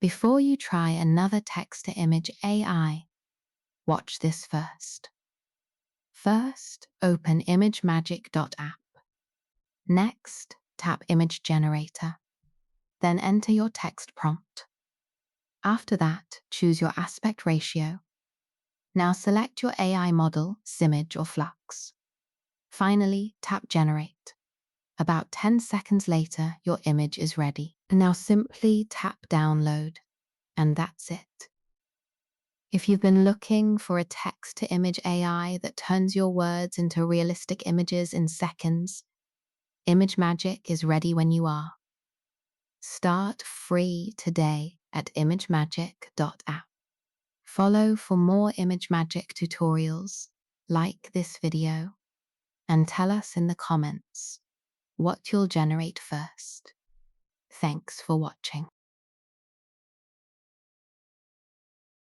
Before you try another text-to-image AI, watch this first. First, open ImageMagik.app. Next, tap Image Generator. Then enter your text prompt. After that, choose your aspect ratio. Now select your AI model, Simage or Flux. Finally, tap Generate. About 10 seconds later, your image is ready. Now simply tap Download, and that's it. If you've been looking for a text-to-image AI that turns your words into realistic images in seconds, ImageMagik is ready when you are. Start free today at ImageMagik.app. Follow for more ImageMagik tutorials, like this video, and tell us in the comments what you'll generate first. Thanks for watching.